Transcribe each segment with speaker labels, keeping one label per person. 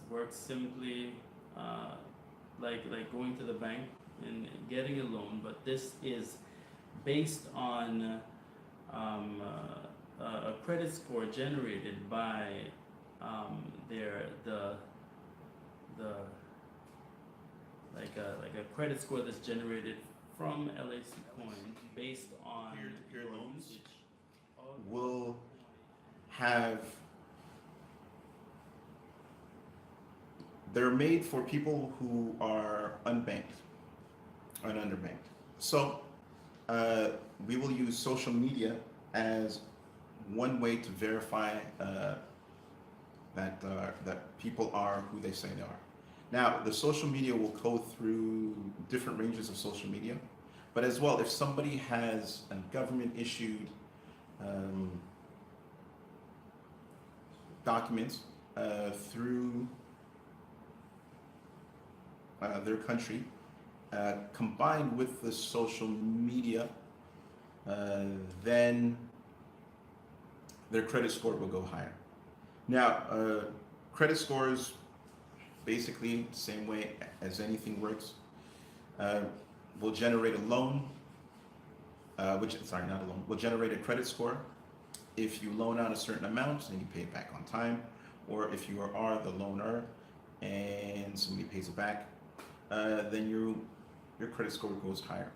Speaker 1: works simply like going to the bank and getting a loan, but this is based on a credit score generated by their the like a credit score that's generated from LAC Coin based on
Speaker 2: Peer-to-peer
Speaker 1: your
Speaker 2: loans
Speaker 1: usage of
Speaker 2: will have, they're made for people who are unbanked and underbanked. So uh, we will use social media as one way to verify that people are who they say they are. Now, the social media will go through different ranges of social media, but as well, if somebody has a government issued um, documents through their country, combined with the social media, then their credit score will go higher. Now, credit scores, basically the same way as anything works, uh, will generate a loan, not a loan, will generate a credit score if you loan out a certain amount and you pay it back on time, or if you are the loaner and somebody pays it back, then your credit score goes higher.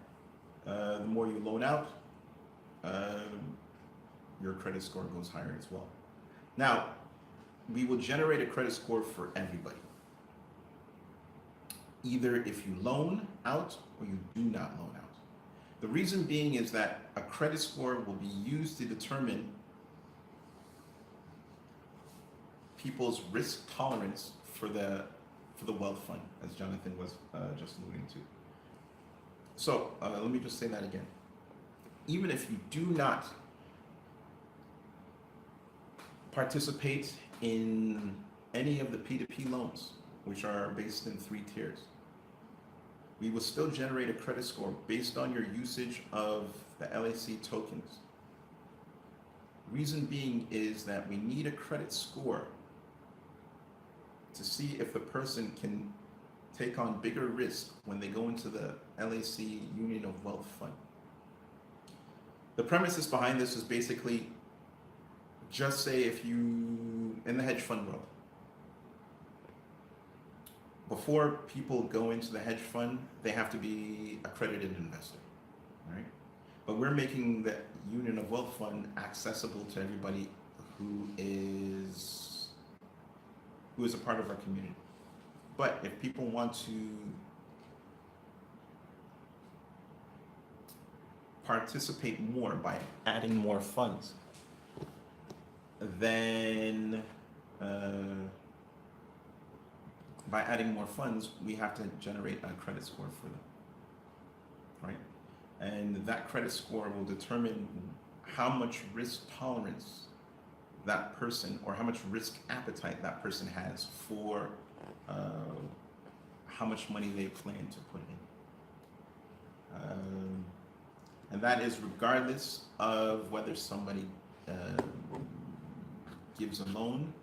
Speaker 2: The more you loan out, your credit score goes higher as well. Now, we will generate a credit score for everybody, either if you loan out or you do not loan out. The reason being is that a credit score will be used to determine people's risk tolerance for the wealth fund, as Jonathan was just alluding to. So let me just say that again. Even if you do not participate in any of the P2P loans, which are based in 3 tiers, we will still generate a credit score based on your usage of the LAC tokens. Reason being is that we need a credit score to see if the person can take on bigger risk when they go into the LAC Union of Wealth Fund. The premises behind this is basically, just say if you, in the hedge fund world, before people go into the hedge fund, they have to be accredited investor, right? But we're making the Union of Wealth Fund accessible to everybody who is a part of our community. But if people want to participate more by adding more funds, then we have to generate a credit score for them, right? And that credit score will determine how much risk tolerance that person, or how much risk appetite that person has for how much money they plan to put in. And that is regardless of whether somebody gives a loan,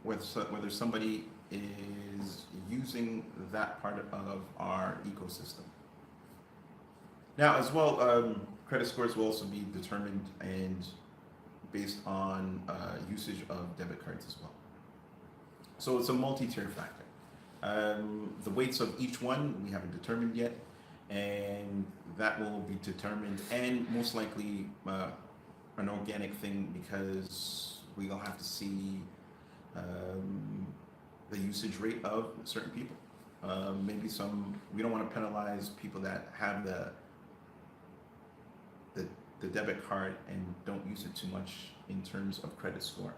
Speaker 2: whether somebody is using that part of our ecosystem. Now, as well, credit scores will also be determined and based on usage of debit cards as well. So it's a multi-tier factor. The weights of each one we haven't determined yet, and that will be determined, and most likely an organic thing, because we'll have to see the usage rate of certain people. Maybe we don't want to penalize people that have the debit card and don't use it too much in terms of credit score.